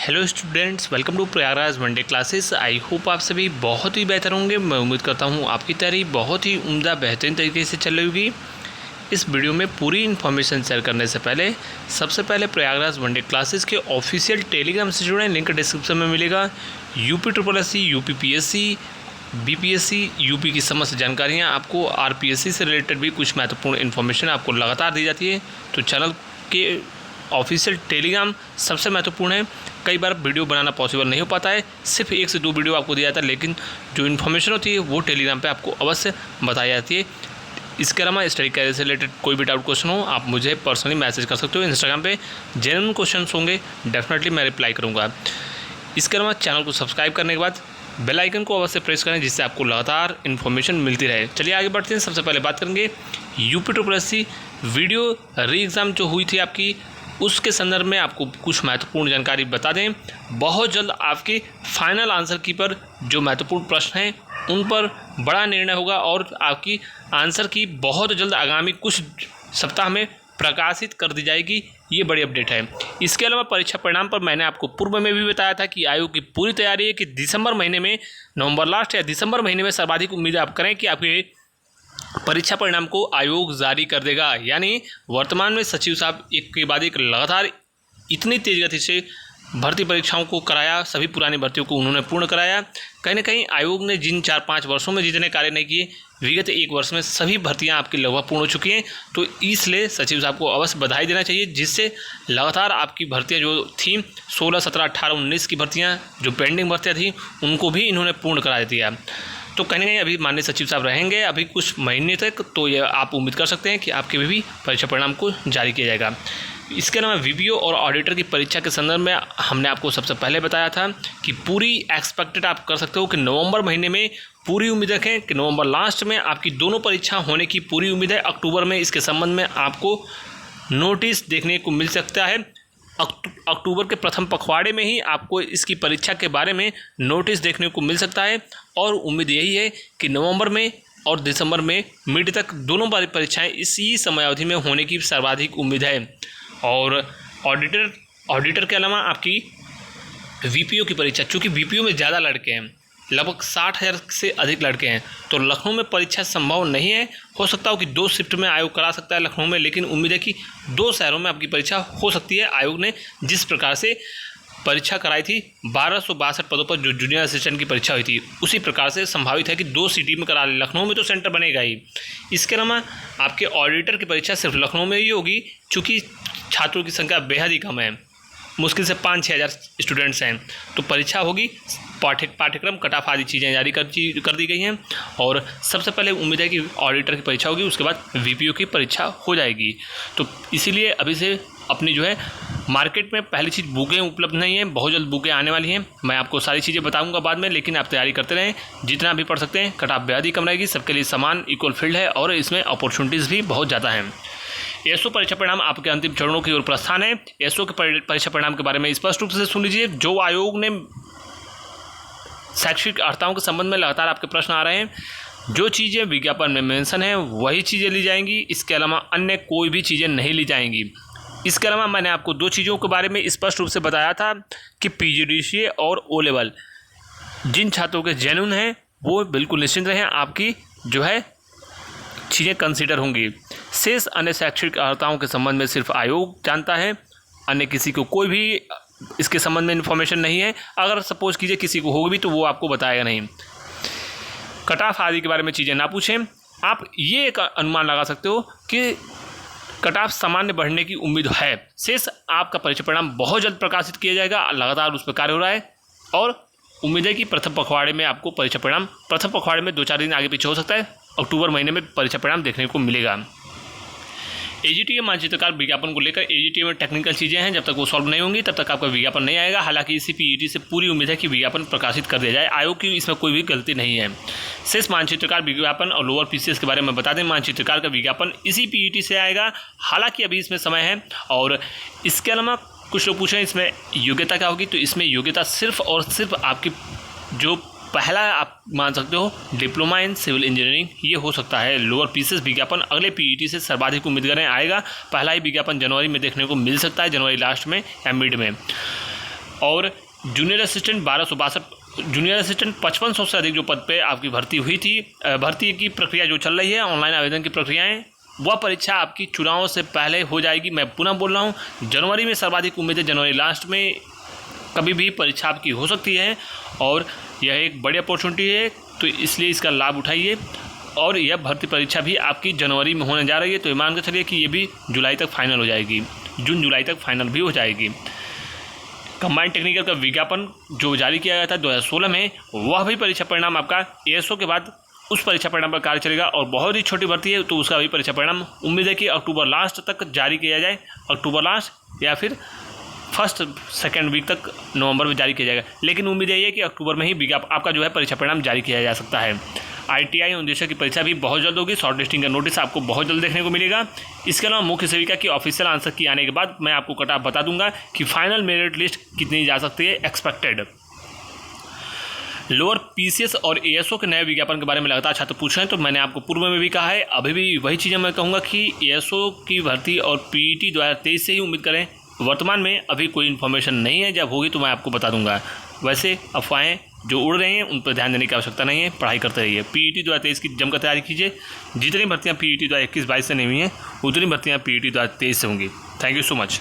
Hello students, welcome to Prayagraj one day classes. I hope आप सभी बहुत ही बेहतर होंगे। मैं उम्मीद करता हूँ आपकी तैयारी बहुत ही उम्दा बेहतरीन तरीके से चल रही होगी। इस वीडियो में पूरी इन्फॉर्मेशन शेयर करने से पहले सबसे पहले प्रयागराज वनडे क्लासेस के ऑफिशियल टेलीग्राम से जुड़ें। लिंक डिस्क्रिप्शन में मिलेगा। UP SSC, UP PSC, BPSC, UP की समस्त जानकारियाँ, आपको RPSC से रिलेटेड भी कुछ महत्वपूर्ण इन्फॉर्मेशन आपको लगातार दी जाती है। तो चैनल के ऑफिशियल टेलीग्राम सबसे महत्वपूर्ण है। कई बार वीडियो बनाना पॉसिबल नहीं हो पाता है, सिर्फ 1 से 2 वीडियो आपको दिया जाता है, लेकिन जो इन्फॉर्मेशन होती है वो टेलीग्राम पे आपको अवश्य बताई जाती है। इसके अलावा स्टडी कैरियर से रिलेटेड कोई भी डाउट क्वेश्चन हो, आप मुझे पर्सनली मैसेज कर सकते हो। इंस्टाग्राम पे जेन्युइन क्वेश्चन होंगे, डेफिनेटली मैं रिप्लाई करूँगा। इसके अलावा चैनल को सब्सक्राइब करने के बाद बेल आइकन को अवश्य प्रेस करें, जिससे आपको लगातार इन्फॉर्मेशन मिलती रहे। चलिए आगे बढ़ते हैं। सबसे पहले बात करेंगे यूपी SSC वीडियो री एग्ज़ाम जो हुई थी आपकी, उसके संदर्भ में आपको कुछ महत्वपूर्ण जानकारी बता दें। बहुत जल्द आपके फाइनल आंसर की पर जो महत्वपूर्ण प्रश्न हैं उन पर बड़ा निर्णय होगा और आपकी आंसर की बहुत जल्द आगामी कुछ सप्ताह में प्रकाशित कर दी जाएगी। ये बड़ी अपडेट है। इसके अलावा परीक्षा परिणाम पर मैंने आपको पूर्व में भी बताया था कि आयोग की पूरी तैयारी है कि दिसंबर महीने में, नवंबर लास्ट या दिसंबर महीने में सर्वाधिक उम्मीद आप करें कि आपके परीक्षा परिणाम को आयोग जारी कर देगा। यानी वर्तमान में सचिव साहब एक के बाद एक लगातार इतनी तेज गति से भर्ती परीक्षाओं को कराया, सभी पुरानी भर्तियों को उन्होंने पूर्ण कराया। कहीं ना कहीं आयोग ने जिन 4-5 वर्षों में जितने कार्य नहीं किए, विगत 1 वर्ष में सभी भर्तियां आपकी लगभग पूर्ण हो चुकी हैं। तो इसलिए सचिव साहब को अवश्य बधाई देना चाहिए, जिससे लगातार आपकी भर्तियां जो थी 16, 17, 18, 19 की भर्तियां जो पेंडिंग भर्तियां थी उनको भी इन्होंने पूर्ण करा दिया। तो कहीं ना कहीं अभी माननीय सचिव साहब रहेंगे अभी कुछ महीने तक, तो ये आप उम्मीद कर सकते हैं कि आपके भी परीक्षा परिणाम को जारी किया जाएगा। इसके अलावा VPO और ऑडिटर की परीक्षा के संदर्भ में हमने आपको सबसे पहले बताया था कि पूरी एक्सपेक्टेड आप कर सकते हो कि नवंबर महीने में पूरी उम्मीद रखें कि नवंबर लास्ट में आपकी दोनों परीक्षा होने की पूरी उम्मीद है। अक्टूबर में इसके संबंध में आपको नोटिस देखने को मिल सकता है। अक्टूबर के प्रथम पखवाड़े में ही आपको इसकी परीक्षा के बारे में नोटिस देखने को मिल सकता है और उम्मीद यही है कि नवंबर में और दिसंबर में मिड तक दोनों परीक्षाएं इसी समय अवधि में होने की सर्वाधिक उम्मीद है। और ऑडिटर के अलावा आपकी VPO की परीक्षा, चूँकि VPO में ज़्यादा लड़के हैं, लगभग 60,000 से अधिक लड़के हैं, तो लखनऊ में परीक्षा संभव नहीं है। हो सकता हो कि 2 शिफ्ट में आयोग करा सकता है लखनऊ में, लेकिन उम्मीद है कि 2 शहरों में आपकी परीक्षा हो सकती है। आयोग ने जिस प्रकार से परीक्षा कराई थी 1262 पदों पर जो जूनियर असिस्टेंट की परीक्षा हुई थी, उसी प्रकार से संभावित है कि 2 सिटी में करा ले। लखनऊ में तो सेंटर बनेगा ही। इसके अलावा आपके ऑडिटर की परीक्षा सिर्फ लखनऊ में ही होगी, चूँकि छात्रों की संख्या बेहद ही कम है, मुश्किल से 5-6 हज़ार स्टूडेंट्स हैं। तो परीक्षा होगी, पाठ्यक्रम कट ऑफ आदि चीज़ें जारी कर दी गई हैं और सबसे पहले उम्मीद है कि ऑडिटर की परीक्षा होगी, उसके बाद VPO की परीक्षा हो जाएगी। तो इसीलिए अभी से अपनी जो है मार्केट में पहली चीज़ बुकें उपलब्ध नहीं हैं, बहुत जल्द बुकें आने वाली हैं। मैं आपको सारी चीज़ें बताऊंगा बाद में, लेकिन आप तैयारी करते रहें, जितना भी पढ़ सकते हैं। कट ऑफ बेहद ही कम रहेगी, सबके लिए समान इक्वल फील्ड है और इसमें अपॉर्चुनिटीज़ भी बहुत ज़्यादा हैं। एसओ परीक्षा परिणाम आपके अंतिम चरणों की ओर प्रस्थान है। एसओ के परीक्षा परिणाम के बारे में स्पष्ट रूप से सुन लीजिए। जो आयोग ने शैक्षिक अर्हताओं के संबंध में लगातार आपके प्रश्न आ रहे हैं, जो चीज़ें विज्ञापन में मेंशन है वही चीज़ें ली जाएंगी, इसके अलावा अन्य कोई भी चीज़ें नहीं ली जाएंगी। इसके अलावा मैंने आपको 2 चीज़ों के बारे में स्पष्ट रूप से बताया था कि PGDCA और O लेवल जिन छात्रों के जेन्युइन हैं वो बिल्कुल निश्चिंत रहें, आपकी जो है चीज़ें कंसीडर होंगी। शेष अन्य शैक्षिक अर्हताओं के संबंध में सिर्फ आयोग जानता है, अन्य किसी को कोई भी इसके संबंध में इन्फॉर्मेशन नहीं है। अगर सपोज कीजिए किसी को होगी भी तो वो आपको बताएगा नहीं। कट ऑफ आदि के बारे में चीज़ें ना पूछें। आप ये एक अनुमान लगा सकते हो कि कट ऑफ सामान्य बढ़ने की उम्मीद है। शेष आपका परीक्षा परिणाम बहुत जल्द प्रकाशित किया जाएगा, लगातार उस पर कार्य हो रहा है और उम्मीद है कि प्रथम पखवाड़े में आपको परीक्षा परिणाम, प्रथम पखवाड़े में 2-4 दिन आगे पीछे हो सकता है, अक्टूबर महीने में परीक्षा परिणाम देखने को मिलेगा। AGTA मानचित्रकार विज्ञापन को लेकर AGTA में टेक्निकल चीज़ें हैं, जब तक वो सॉल्व नहीं होंगी तब तक आपका विज्ञापन नहीं आएगा। हालांकि इसी PET से पूरी उम्मीद है कि विज्ञापन प्रकाशित कर दिया जाए। आयोग की इसमें कोई भी गलती नहीं है। शेष मानचित्रकार विज्ञापन और लोअर PCS के बारे में बता दें, मानचित्रकार का विज्ञापन इसी PET से आएगा, हालांकि अभी इसमें समय है। और इसके अलावा कुछ लोग पूछें इसमें योग्यता क्या होगी, तो इसमें योग्यता सिर्फ और सिर्फ आपकी जो पहला आप मान सकते हो डिप्लोमा इन सिविल इंजीनियरिंग, ये हो सकता है। लोअर PCS विज्ञापन अगले PET से सर्वाधिक उम्मीद करें आएगा। पहला ही विज्ञापन जनवरी में देखने को मिल सकता है, जनवरी लास्ट में या मिड में। और जूनियर असिस्टेंट 1262, जूनियर असिस्टेंट 5500 से अधिक जो पद पे आपकी भर्ती हुई थी। भर्ती की प्रक्रिया जो चल रही है, ऑनलाइन आवेदन की प्रक्रियाएँ, वह परीक्षा आपकी चुनाव से पहले हो जाएगी। मैं पुनः बोल रहा हूँ, जनवरी में सर्वाधिक उम्मीद है, जनवरी लास्ट में कभी भी परीक्षा आपकी हो सकती है और यह एक बड़ी अपॉर्चुनिटी है, तो इसलिए इसका लाभ उठाइए। और यह भर्ती परीक्षा भी आपकी जनवरी में होने जा रही है, तो मान के चलिए कि ये भी जुलाई तक फाइनल हो जाएगी, जून जुलाई तक फाइनल भी हो जाएगी। कंबाइंड टेक्निकल का विज्ञापन जो जारी किया गया था 2016 में, वह भी परीक्षा परिणाम आपका ASO के बाद उस परीक्षा परिणाम पर कार्य चलेगा और बहुत ही छोटी भर्ती है, तो उसका भी परीक्षा परिणाम उम्मीद है कि अक्टूबर लास्ट तक जारी किया जाए, अक्टूबर लास्ट या फिर फर्स्ट सेकेंड वीक तक नवंबर में जारी किया जाएगा। लेकिन उम्मीद यही है कि अक्टूबर में ही आपका जो है परीक्षा परिणाम जारी किया जा सकता है। ITI उद्देश्य की परीक्षा भी बहुत जल्द होगी, शॉर्ट लिस्टिंग का नोटिस आपको बहुत जल्द देखने को मिलेगा। इसके अलावा मुख्य सेविका की ऑफिशियल आंसर की आने के बाद मैं आपको कट ऑफ बता दूंगा कि फाइनल मेरिट लिस्ट कितनी जा सकती है एक्सपेक्टेड। लोअर PCS और ASO के नए विज्ञापन के बारे में लगातार छात्र पूछ रहे हैं, तो मैंने आपको पूर्व में भी कहा है, अभी भी वही चीज़ें मैं कहूँगा कि ASO की भर्ती और PET 2023 से ही उम्मीद करें। वर्तमान में अभी कोई इन्फॉर्मेशन नहीं है, जब होगी तो मैं आपको बता दूंगा। वैसे अफवाहें जो उड़ रही हैं उन पर ध्यान देने की आवश्यकता नहीं है, पढ़ाई करते रहिए। PET 2023 की जमकर तैयारी कीजिए। जितनी भर्तियाँ PET 2021-22 से नहीं हुई हैं, उतनी भर्तियाँ PET 2023 से होंगी। Thank you so much.